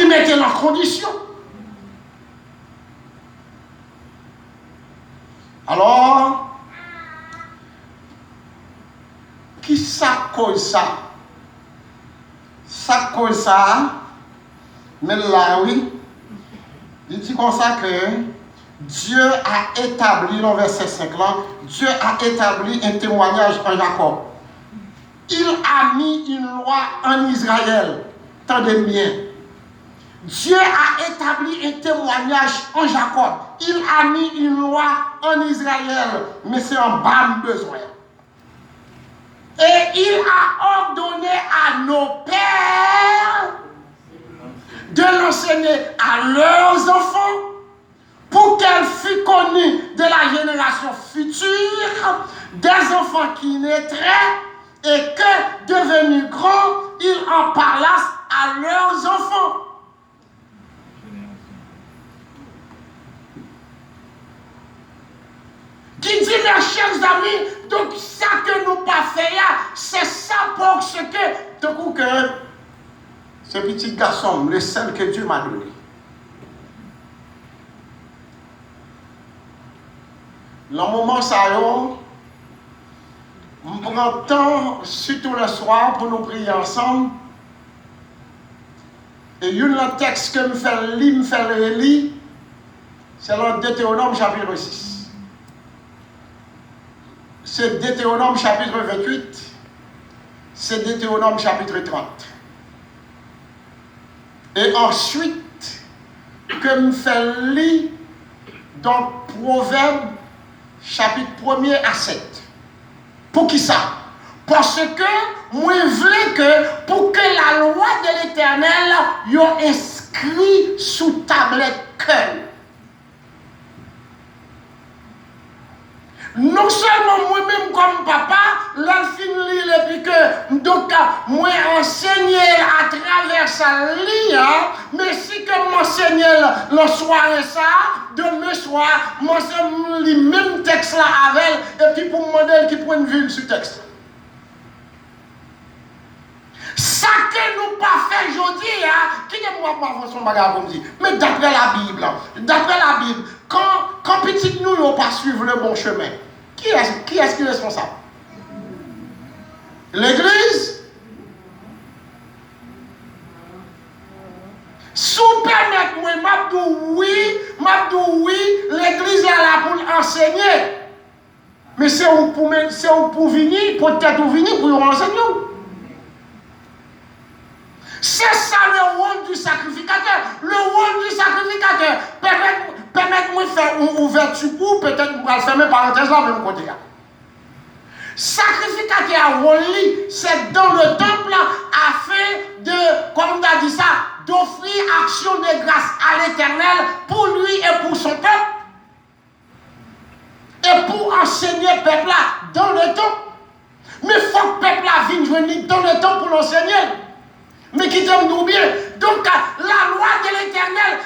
il mettait en condition. Alors, qui ça cause ça? Ça cause ça, mais là, oui, il dit comme ça que Dieu a établi, dans le verset 5 là, Dieu a établi un témoignage en Jacob. Il a mis une loi en Israël. Tendez bien. Dieu a établi un témoignage en Jacob. Il a mis une loi en Israël. Mais c'est un bas besoin. Et il a ordonné à nos pères de l'enseigner à leurs enfants pour qu'elle fût connue de la génération future, des enfants qui naîtraient, et que, devenus grands, ils en parlassent à leurs enfants. Qui dit, mes chers amis, donc ça que nous pas fait, c'est ça pour ce que, de coup que, ce petit garçon, le seul que Dieu m'a donné. Le moment ça y est, on prend le temps, surtout le soir, pour nous prier ensemble. Et une texte que me fait lire, c'est le Deutéronome chapitre 6. C'est Deutéronome chapitre 28. C'est Deutéronome chapitre 30. Et ensuite, que me fait lire dans Proverbe chapitre 1er à 7. Pour qui ça? Parce que moi je veux que pour que la loi de l'Éternel soit inscrite sous tablette cœur. Non seulement moi-même comme papa, l'enfin lit et puis que donc moi enseigner à travers sa lit, mais si que m'enseigner le soir et ça, demain soir, m'enseigne le même texte là avec et puis pour modèle qui prend une ville sur texte. Ça que nous pas fait aujourd'hui, qui est moi pas son bagage comme dit. Mais d'après la Bible, quand petit nous n'ont pas suivre le bon chemin, qui est-ce qui est responsable? L'Église? Sous permettre-moi, m'abdou oui, l'Église est là pour enseigner. Mais c'est pour venir, peut-être pour venir pour enseigner. C'est ça le rôle du sacrificateur. Le rôle du sacrificateur. Permettez-moi de faire une ouverture ou peut-être pour fermer parenthèse là même côté. Sacrificateur rôle, c'est dans le temple afin de, comme on a dit ça, d'offrir action de grâce à l'Éternel pour lui et pour son peuple. Et pour enseigner le peuple là dans le temps. Mais il faut que le peuple là vienne venir dans le temps pour l'enseigner. Mais qui t'aime bien. Donc, la loi de l'Éternel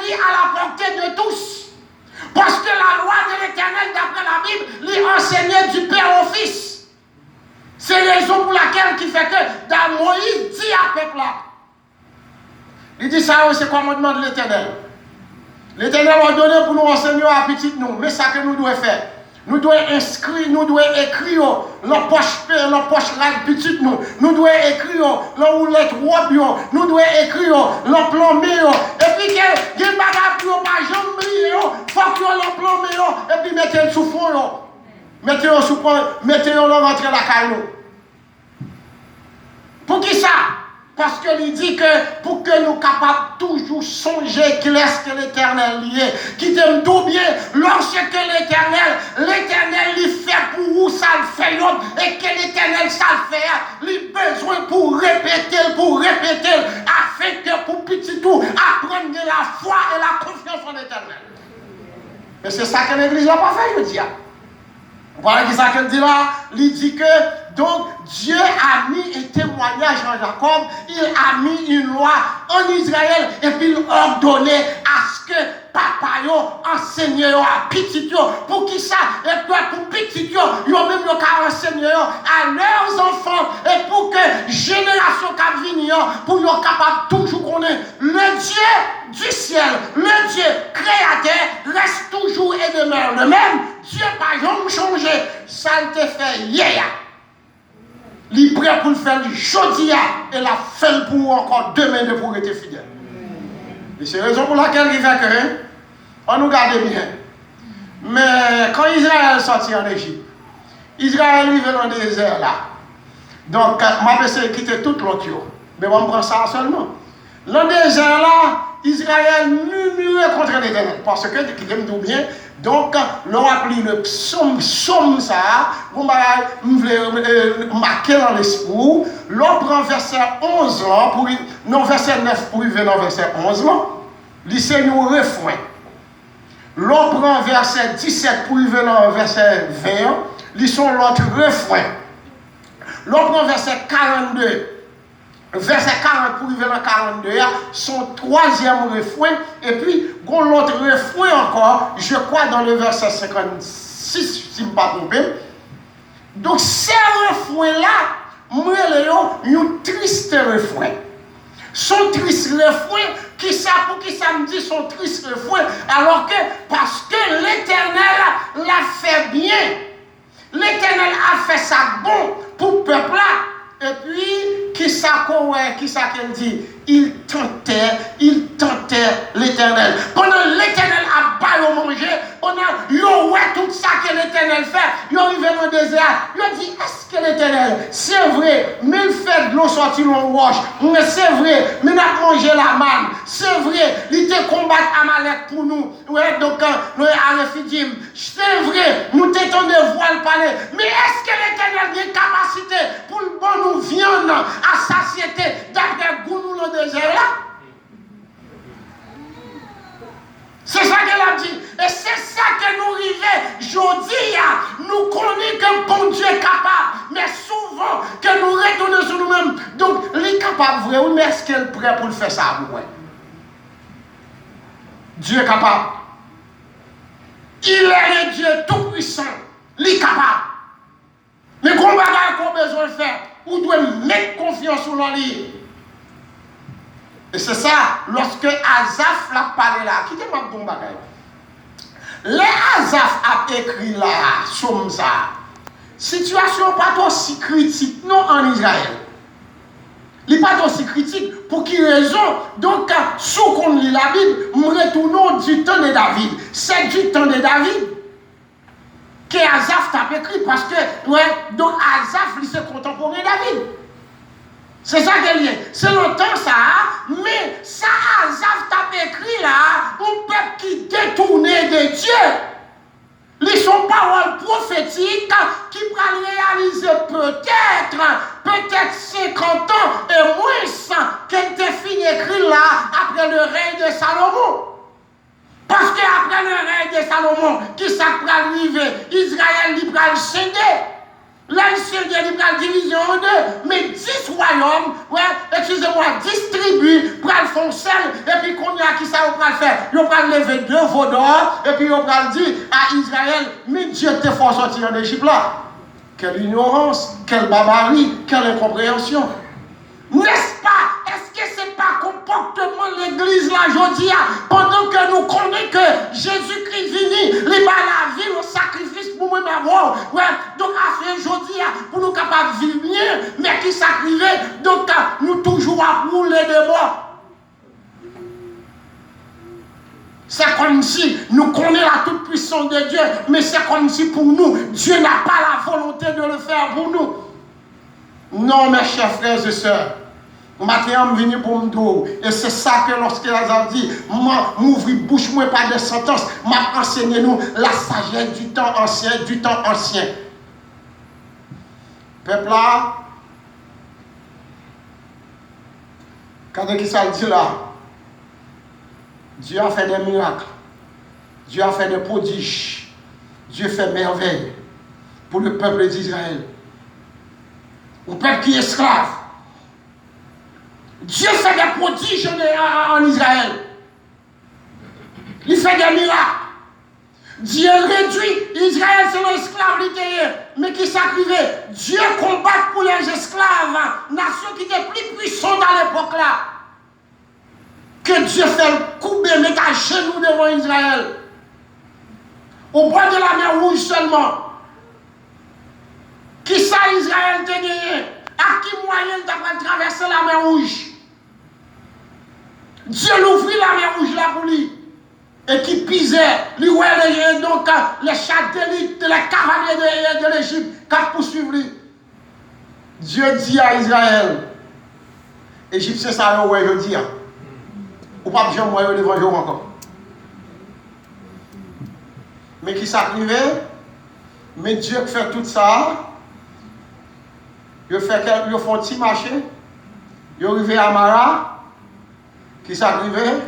dit à la portée de tous. Parce que la loi de l'Éternel, d'après la Bible, lui enseignait du Père au Fils. C'est la raison pour laquelle qui fait que dans Moïse dit à peuple là. Il dit ça, c'est le commandement de l'Éternel. L'Éternel a donné pour nous enseigner à petit nous. Mais ça que nous devons faire. Nous devons inscrire, nous devons écrire la poche là petite nous. Nous devons écrire la roulette robe, nous devons écrire la plombée. Et puis que les bagages pour pas jamais briller, faut que la plombée et puis mettez-le sous fond. Mettez-le sous fond, mettez-le rentrer la caille. Pour qui ça? Parce qu'il dit que pour que nous capables toujours songer qu'il est que l'Éternel lié, qui t'aime tout bien, lorsque l'Éternel lui fait pour vous, ça le fait l'autre, et que l'Éternel ça le fait, il a besoin pour répéter, afin que pour petit tout, apprendre de la foi et la confiance en l'Éternel. Mais c'est ça que l'Église n'a pas fait, je dis. Voilà ce qu'elle dit là. Il dit que donc Dieu a mis un témoignage en Jacob, il a mis une loi en Israël et puis il a ordonné à ce que papa enseigne à petit pour qui ça et toi pour petit même enseigner à leurs enfants et pour que génération qui vient pour être capable toujours connaître ciel, le Dieu créateur, reste toujours et demeure le même. Dieu n'a jamais changé. Ça te fait hier. Il est prêt pour le faire aujourd'hui et la fin pour encore demain de pour être fidèle. Et c'est la raison pour laquelle il fait que, on nous garde bien. Mais quand Israël sortit en Égypte, Israël vivait dans le désert là. Donc, je vais essayer de quitter toute l'autre. Mais on prend ça seulement. Dans le désert là, Israël murmurait contre l'Éternel. Parce que, qui aime tout bien, donc, l'on a pris le psaume ça, on va marquer dans l'esprit, l'on prend verset 11 là, non, verset 9 pour arriver dans verset 11 là, lycée nous refrain. L'on prend verset 17 pour arriver dans verset 20, lisons l'autre refrain. L'on prend verset 42. Verset 40 pour arriver dans 42, son troisième refrain, et puis, l'autre refrain encore, je crois dans le verset 56, si je ne me pas trompé. Donc, ces refrains-là, moi, un triste refrain. Son triste refrain, qui ça me dit son triste refrain, alors que, parce que l'Éternel l'a fait bien, l'Éternel a fait ça bon pour le peuple-là. Et puis, qui ça qu'elle dit? Il tentait l'Éternel. Pendant l'Éternel a baillé manger, pendant yo ouais tout ça que l'Éternel fait, yo arrivé dans le désert, yo dit est-ce que l'Éternel, c'est vrai, mais il fait de l'eau sortir l'on roche, mais c'est vrai, mais il a mangé la manne, c'est vrai, il te combattre Amalek pour nous, ouais, donc nous à Rephidim, c'est vrai, nous t'étons de voile parler, mais est-ce que l'Éternel a une capacité pour le bon nous viande à satiété d'après goût nous le désert là? C'est ça qu'elle a dit. Et c'est ça que nous arrivons aujourd'hui. Nous connaissons que bon Dieu est capable. Mais souvent, que nous retournons sur nous-mêmes. Donc, il est capable, vrai, mais est-ce qu'elle est prêt pour le faire ça? Ouais. Dieu est capable. Il est le Dieu tout-puissant. Il est capable. Mais qu'on va qu'on a besoin de faire, on doit mettre confiance sur lui. Et c'est ça, lorsque Asaph l'a parlé là, qui était ma bon bagage. Les Asaph a écrit là, sur ça. Situation pas aussi critique, non, en Israël. Il n'est pas aussi critique. Pour quelle raison? Donc, sous qu'on lit la Bible, nous retournons du temps de David. C'est du temps de David que Asaph t'a écrit parce que, ouais, donc Asaph, il s'est contemporain de David. C'est ça qu'elle est. C'est longtemps ça, mais ça, Asaph t'a écrit là, un peuple qui détournait de Dieu. Les son paroles prophétiques qui pourraient réaliser peut-être 50 ans et moins qu'elle était fini écrit là après le règne de Salomon. Parce qu'après le règne de Salomon, qui ça pourrait arriver, Israël il pourrait céder. Là, il va diviser en deux, mais 10 royaumes, ouais, excusez-moi, 10 tribus, pour le faire seul, et puis qu'on y a qui ça va le faire. Ils vont lever 2 veaux d'or, et puis ils vont dire à Israël, mais Dieu te fait sortir en Égypte là. Quelle ignorance, quelle barbarie, quelle incompréhension. N'est-ce pas? Est-ce que ce n'est pas comportement de l'église là aujourd'hui, pendant que nous connaissons que Jésus-Christ vini, il va la vie, le sacrifice pour moi, ouais, donc à ce aujourd'hui, pour nous capables de vivre bien, mais qui sacrifie, donc nous toujours à rouler de bord. C'est comme si nous connaissons la toute-puissance de Dieu, mais c'est comme si pour nous, Dieu n'a pas la volonté de le faire pour nous. Non, mes chers frères et sœurs, maintenant, je viens pour me dire, et c'est ça que lorsqu'il a dit, m'ouvrir bouche, moi, pas de sentence, m'a enseigné nous la sagesse du temps ancien, Peuple là, quand il dit là, Dieu a fait des miracles, Dieu a fait des prodiges, Dieu fait merveille pour le peuple d'Israël. Un peuple qui est esclave. Dieu fait des prodiges en Israël. Il fait des miracles. Dieu réduit Israël, c'est l'esclavité, mais qui sacrifiait. Dieu combat pour les esclaves, nation qui était plus puissante à l'époque là. Que Dieu fait couper tomber, mettre à genoux devant Israël. Au bord de la mer Rouge seulement. Qui ça Israël te gagné? À qui moyen tu as traversé la mer Rouge? Dieu l'ouvrit la mer Rouge là pour lui. Et qui pisait, lui, donc les chars d'élite, les cavaliers de l'Égypte, qui poursuivent lui. Dieu dit à Israël, Égypte c'est ça, ouais, je dis. Ou pas besoin de moi devant eux encore. Mais qui s'arrivait, mais Dieu fait tout ça. Il fait un petit marché. Il arrivé à Mara. Qui s'arrivait.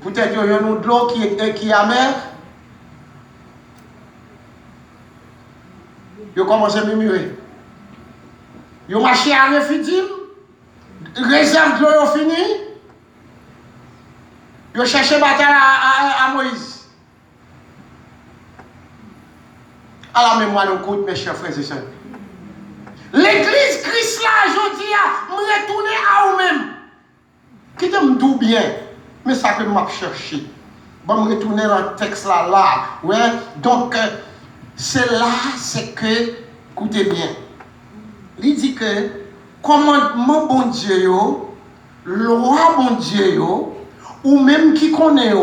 Peut-être qu'il y a un autre de l'eau qui est amer. Il commence à murmurer. Il marché à Rephidim. Réserve de l'eau fini. Il cherché bataille à Moïse. À la mémoire, nous écoute, mes chers frères et sœurs. L'église Christ là, je dis, me retourner à vous-même. Qui te me dit bien, mais ça que je chercher. Bon, me retourner dans le texte là. Ouais, donc, c'est là, c'est que, écoutez bien. Il dit que, commandement bon Dieu, loi bon Dieu, ou même qui connaît,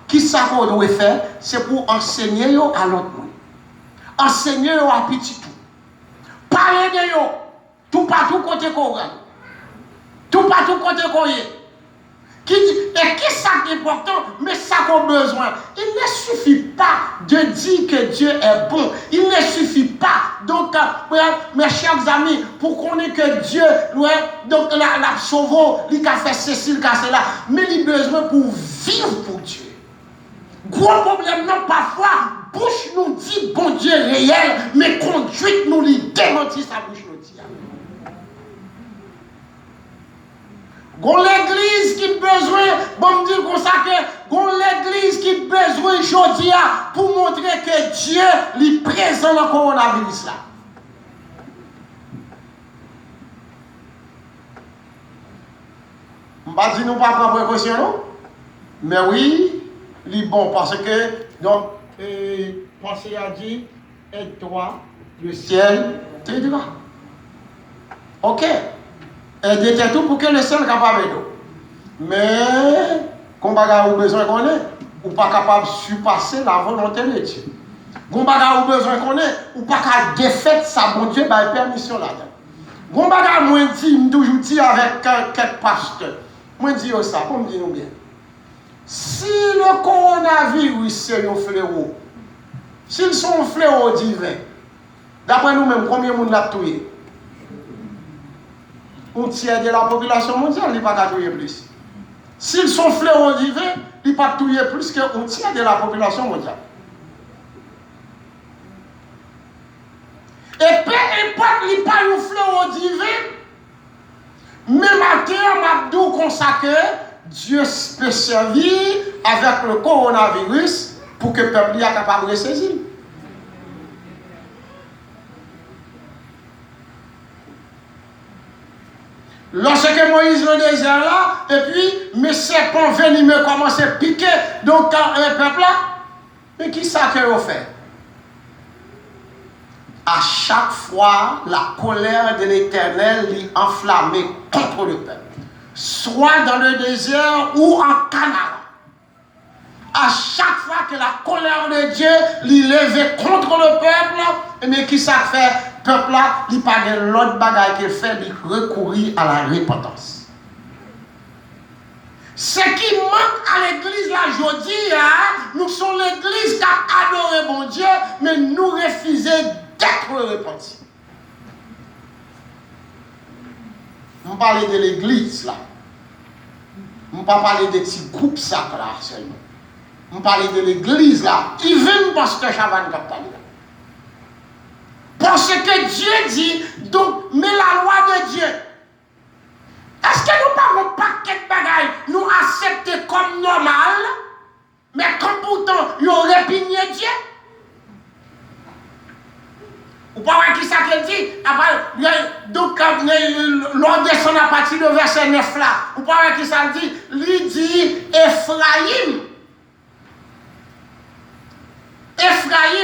qui ça qu'on doit faire, c'est pour enseigner à l'autre monde. Enseigner à petit tout. Parler de yo. Tout partout côté qu'on regarde. Tout partout côté qu'on y est. Et qui ça qui est important, mais ça qu'on a besoin. Il ne suffit pas de dire que Dieu est bon. Il ne suffit pas. Donc, mes chers amis, pour qu'on ait que Dieu, donc la sauvé, il a fait ceci, il a fait cela. Mais il a besoin pour vivre pour Dieu. Gros problème, non, parfois, bouche nous dit bon Dieu réel, mais conduite nous lui démentit sa bouche nous dit. Gon l'église qui a besoin, bon me dire comme ça que, gon l'église qui a besoin aujourd'hui pour montrer que Dieu est présent dans le coronavirus là. Je ne vais pas dire nous pas prendre précaution, non? Mais oui, il est bon parce que, donc, pensez à dire, aide-toi, le ciel t'aidera. Ok. Aidez tout pour que le ciel soit capable d'aider. Mais, quand on a besoin qu'on ait, ou pas capable de surpasser la volonté de Dieu. Quand on a besoin qu'on ait, ou pas capable de défaire sa bon Dieu, par permission là-dedans. Quand on a moi toujours dit avec quelques pasteurs, moi dis ça, pour me dire bien. Si le coronavirus c'est un fléau, s'ils sont un fléau divin, d'après nous-mêmes, combien de monde l'a tué? Un tiers de la population mondiale, il n'y a pas tuer plus. S'ils sont fléaux divins, il n'y a pas tuer plus qu'un tiers de la population mondiale. Et peu importe, il n'y a pas un fléau divin, même à terre, Mabdou consacre, Dieu peut servir avec le coronavirus pour que le peuple soit capable de saisir. Lorsque Moïse dans le désert là, et puis mes serpents viennent me commencer à piquer, donc un peuple là, mais qui ça que vous fait? À chaque fois, la colère de l'Éternel est enflammée contre le peuple. Soit dans le désert ou en Canaan. À chaque fois que la colère de Dieu est levée contre le peuple, mais qui ça fait? Le peuple là, il n'y a pas l'autre bagaille qu'il fait, il recourir à la repentance. Ce qui manque à l'église là aujourd'hui, nous sommes l'église qui a adoré mon Dieu, mais nous refusons d'être repentis. On parle de l'église là. On ne parle pas de petits groupes sacrés là seulement. On parle de l'église là. Qui vient parce que Chavan Kaptali là. Parce que Dieu dit, donc, mais la loi de Dieu. Est-ce que nous n'avons pas un paquet de bagailles, nous accepter comme normal, mais comme pourtant, nous répugner Dieu? Ou pas voir qui ça qu'elle dit? Donc, l'on descend à partir de verset 9 là. Ou pas voir qui ça dit? Il dit Ephraïm. Ephraïm